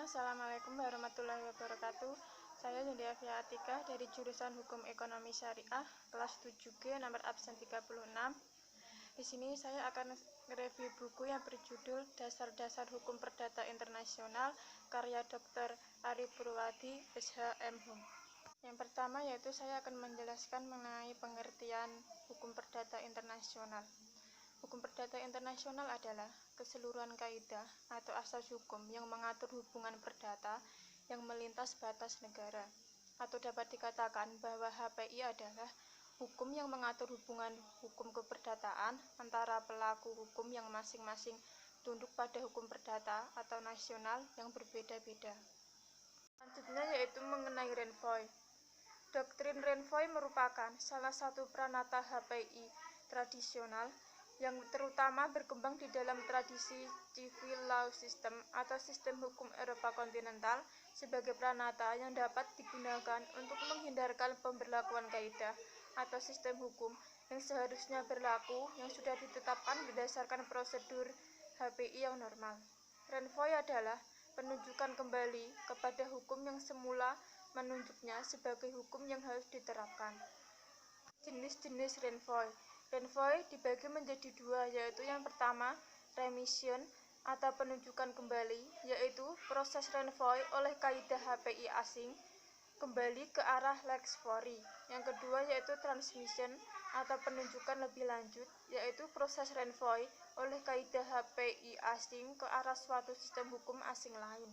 Assalamualaikum warahmatullahi wabarakatuh. Saya Yulia Fiatika dari jurusan Hukum Ekonomi Syariah kelas 7G nomor absen 36. Di sini saya akan mereview buku yang berjudul Dasar-Dasar Hukum Perdata Internasional karya Dr. Ari Purwadi, SH.M.Hum. Yang pertama yaitu saya akan menjelaskan mengenai pengertian hukum perdata internasional. Hukum perdata internasional adalah keseluruhan kaidah atau asas hukum yang mengatur hubungan perdata yang melintas batas negara. Atau dapat dikatakan bahwa HPI adalah hukum yang mengatur hubungan hukum keperdataan antara pelaku hukum yang masing-masing tunduk pada hukum perdata atau nasional yang berbeda-beda. Selanjutnya yaitu mengenai Renvoy. Doktrin Renvoy merupakan salah satu pranata HPI tradisional yang terutama berkembang di dalam tradisi civil law system atau sistem hukum Eropa kontinental sebagai pranata yang dapat digunakan untuk menghindarkan pemberlakuan kaidah atau sistem hukum yang seharusnya berlaku yang sudah ditetapkan berdasarkan prosedur HPI yang normal. Renvoy adalah penunjukan kembali kepada hukum yang semula menunjuknya sebagai hukum yang harus diterapkan. Jenis-jenis Renvoy. Renvoy dibagi menjadi dua, yaitu yang pertama, remission atau penunjukan kembali, yaitu proses Renvoy oleh kaidah HPI asing kembali ke arah lex fori. Yang kedua yaitu transmission atau penunjukan lebih lanjut, yaitu proses Renvoy oleh kaidah HPI asing ke arah suatu sistem hukum asing lain.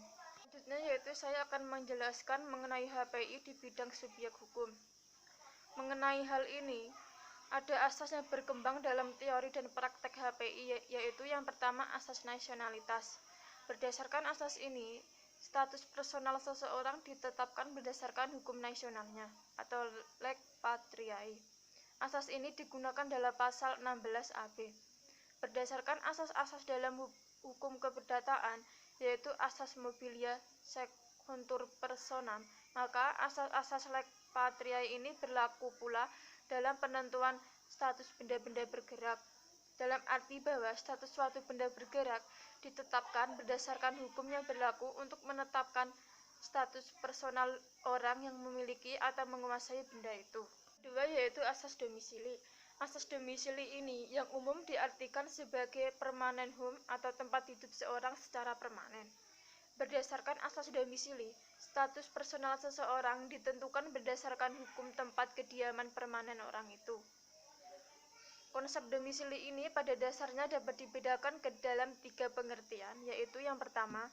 Selanjutnya yaitu saya akan menjelaskan mengenai HPI di bidang subjek hukum. Mengenai hal ini, ada asas yang berkembang dalam teori dan praktek HPI, yaitu yang pertama asas nasionalitas. Berdasarkan asas ini, status personal seseorang ditetapkan berdasarkan hukum nasionalnya atau lex patriae. Asas ini digunakan dalam pasal 16 AB. Berdasarkan asas-asas dalam hukum keperdataan, yaitu asas mobilia secuntur personam, maka asas-asas lex patriae ini berlaku pula dalam penentuan status benda-benda bergerak, dalam arti bahwa status suatu benda bergerak ditetapkan berdasarkan hukum yang berlaku untuk menetapkan status personal orang yang memiliki atau menguasai benda itu. Kedua yaitu asas domisili. Asas domisili ini yang umum diartikan sebagai permanent home atau tempat hidup seorang secara permanen. Berdasarkan asas domisili, status personal seseorang ditentukan berdasarkan hukum tempat kediaman permanen orang itu. Konsep domisili ini pada dasarnya dapat dibedakan ke dalam tiga pengertian, yaitu yang pertama,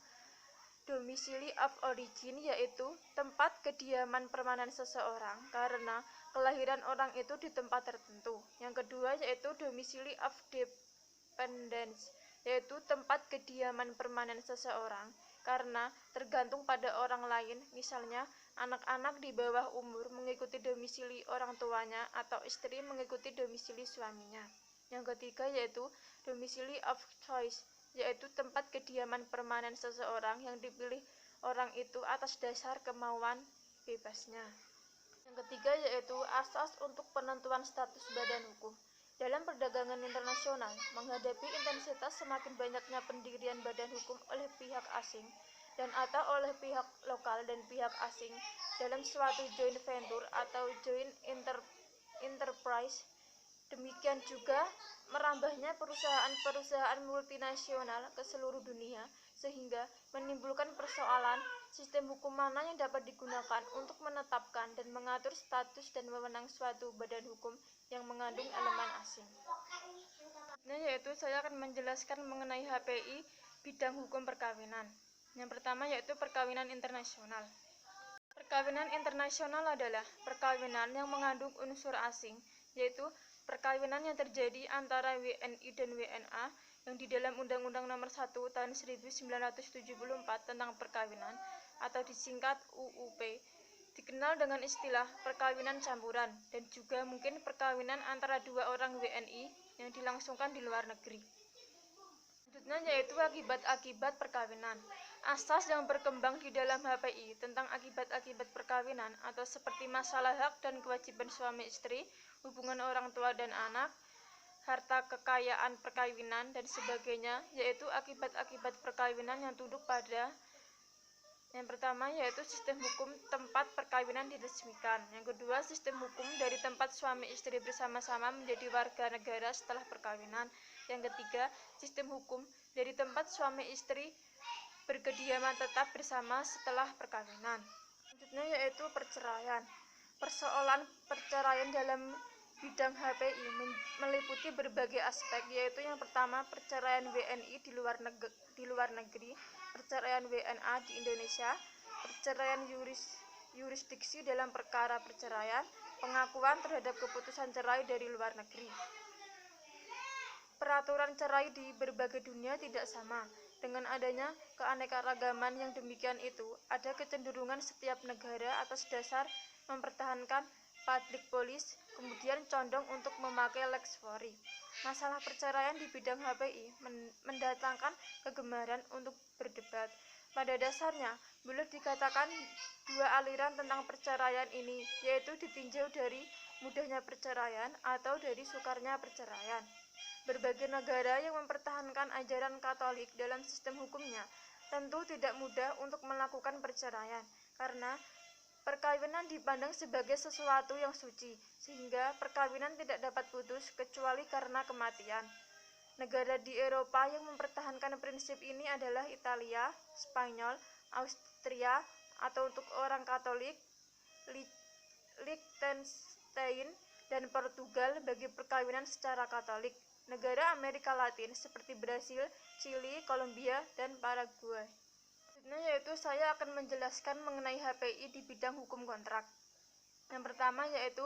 domisili of origin, yaitu tempat kediaman permanen seseorang karena kelahiran orang itu di tempat tertentu. Yang kedua yaitu domisili of dependence, yaitu tempat kediaman permanen seseorang karena tergantung pada orang lain, misalnya anak-anak di bawah umur mengikuti domisili orang tuanya atau istri mengikuti domisili suaminya. Yang ketiga yaitu domisili of choice, yaitu tempat kediaman permanen seseorang yang dipilih orang itu atas dasar kemauan bebasnya. Yang ketiga yaitu asas untuk penentuan status badan hukum. Dalam perdagangan internasional, menghadapi intensitas semakin banyaknya pendirian badan hukum oleh pihak asing dan atau oleh pihak lokal dan pihak asing dalam suatu joint venture atau joint enterprise, demikian juga merambahnya perusahaan-perusahaan multinasional ke seluruh dunia, sehingga menimbulkan persoalan sistem hukum mana yang dapat digunakan untuk menetapkan dan mengatur status dan wewenang suatu badan hukum yang mengandung elemen asing. Nah, yaitu saya akan menjelaskan mengenai HPI bidang hukum perkawinan. Yang pertama yaitu perkawinan internasional. Perkawinan internasional adalah perkawinan yang mengandung unsur asing, yaitu perkawinan yang terjadi antara WNI dan WNA yang di dalam Undang-Undang Nomor 1 Tahun 1974 tentang perkawinan atau disingkat UUP dikenal dengan istilah perkawinan campuran dan juga mungkin perkawinan antara dua orang WNI yang dilangsungkan di luar negeri. Selanjutnya yaitu akibat-akibat perkawinan. Asas yang berkembang di dalam HPI tentang akibat-akibat perkawinan atau seperti masalah hak dan kewajiban suami istri, hubungan orang tua dan anak, harta kekayaan perkawinan dan sebagainya, yaitu akibat-akibat perkawinan yang tunduk pada Yang pertama yaitu sistem hukum tempat perkawinan diresmikan. Yang kedua, sistem hukum dari tempat suami istri bersama-sama menjadi warga negara setelah perkawinan. Yang ketiga, sistem hukum dari tempat suami istri berkediaman tetap bersama setelah perkawinan. Selanjutnya yaitu perceraian. Persoalan perceraian dalam bidang HPI meliputi berbagai aspek, yaitu yang pertama perceraian WNI di luar negeri, perceraian WNA di Indonesia, perceraian yurisdiksi dalam perkara perceraian, pengakuan terhadap keputusan cerai dari luar negeri. Peraturan cerai di berbagai dunia tidak sama. Dengan adanya keanekaragaman yang demikian itu, ada kecenderungan setiap negara atas dasar mempertahankan public policy, kemudian condong untuk memakai lex fori. Masalah perceraian di bidang HPI mendatangkan kegemaran untuk berdebat. Pada dasarnya, boleh dikatakan dua aliran tentang perceraian ini, yaitu ditinjau dari mudahnya perceraian atau dari sukarnya perceraian. Berbagai negara yang mempertahankan ajaran Katolik dalam sistem hukumnya tentu tidak mudah untuk melakukan perceraian, karena perkawinan dipandang sebagai sesuatu yang suci, sehingga perkawinan tidak dapat putus kecuali karena kematian. Negara di Eropa yang mempertahankan prinsip ini adalah Italia, Spanyol, Austria, atau untuk orang Katolik, Liechtenstein, dan Portugal bagi perkawinan secara Katolik. Negara Amerika Latin seperti Brasil, Chili, Kolombia, dan Paraguay. Selanjutnya yaitu saya akan menjelaskan mengenai HPI di bidang hukum kontrak. Yang pertama yaitu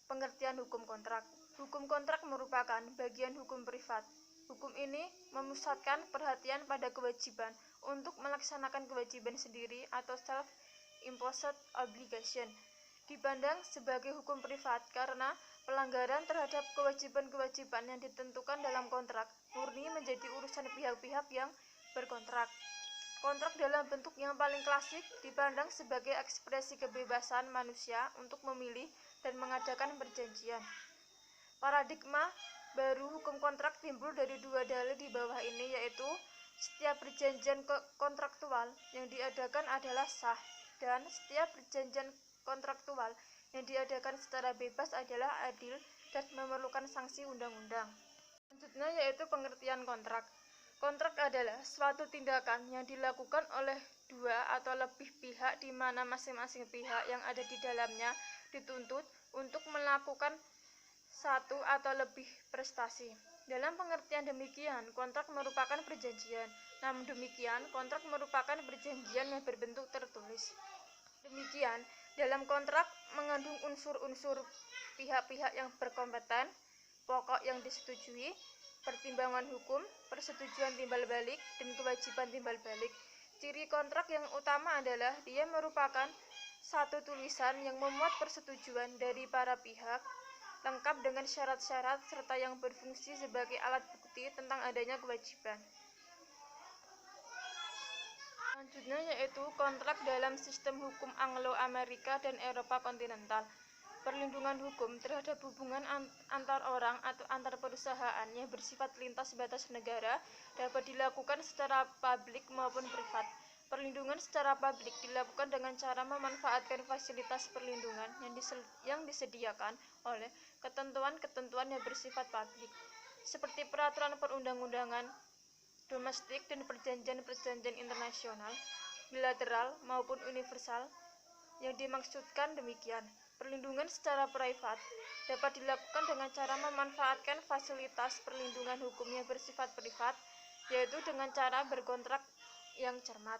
pengertian hukum kontrak. Hukum kontrak merupakan bagian hukum privat. Hukum ini memusatkan perhatian pada kewajiban untuk melaksanakan kewajiban sendiri atau self-imposed obligation. Dipandang sebagai hukum privat karena pelanggaran terhadap kewajiban-kewajiban yang ditentukan dalam kontrak murni menjadi urusan pihak-pihak yang berkontrak. Kontrak dalam bentuk yang paling klasik dipandang sebagai ekspresi kebebasan manusia untuk memilih dan mengadakan perjanjian. Paradigma baru hukum kontrak timbul dari dua dalil di bawah ini, yaitu setiap perjanjian kontraktual yang diadakan adalah sah, dan setiap perjanjian kontraktual yang diadakan secara bebas adalah adil dan memerlukan sanksi undang-undang. Selanjutnya yaitu pengertian kontrak. Kontrak adalah suatu tindakan yang dilakukan oleh dua atau lebih pihak di mana masing-masing pihak yang ada di dalamnya dituntut untuk melakukan satu atau lebih prestasi. Dalam pengertian demikian, kontrak merupakan perjanjian. Namun demikian, kontrak merupakan perjanjian yang berbentuk tertulis. Demikian, dalam kontrak mengandung unsur-unsur pihak-pihak yang berkompeten, pokok yang disetujui, pertimbangan hukum, persetujuan timbal balik, dan kewajiban timbal balik. Ciri kontrak yang utama adalah dia merupakan satu tulisan yang memuat persetujuan dari para pihak, lengkap dengan syarat-syarat serta yang berfungsi sebagai alat bukti tentang adanya kewajiban. Selanjutnya yaitu kontrak dalam sistem hukum Anglo-Amerika dan Eropa kontinental. Perlindungan hukum terhadap hubungan antar orang atau antar perusahaan yang bersifat lintas batas negara dapat dilakukan secara publik maupun privat. Perlindungan secara publik dilakukan dengan cara memanfaatkan fasilitas perlindungan yang disediakan oleh ketentuan-ketentuan yang bersifat publik, seperti peraturan perundang-undangan, domestik, dan perjanjian-perjanjian internasional, bilateral maupun universal. Yang dimaksudkan demikian, perlindungan secara privat dapat dilakukan dengan cara memanfaatkan fasilitas perlindungan hukum yang bersifat privat, yaitu dengan cara berkontrak yang cermat.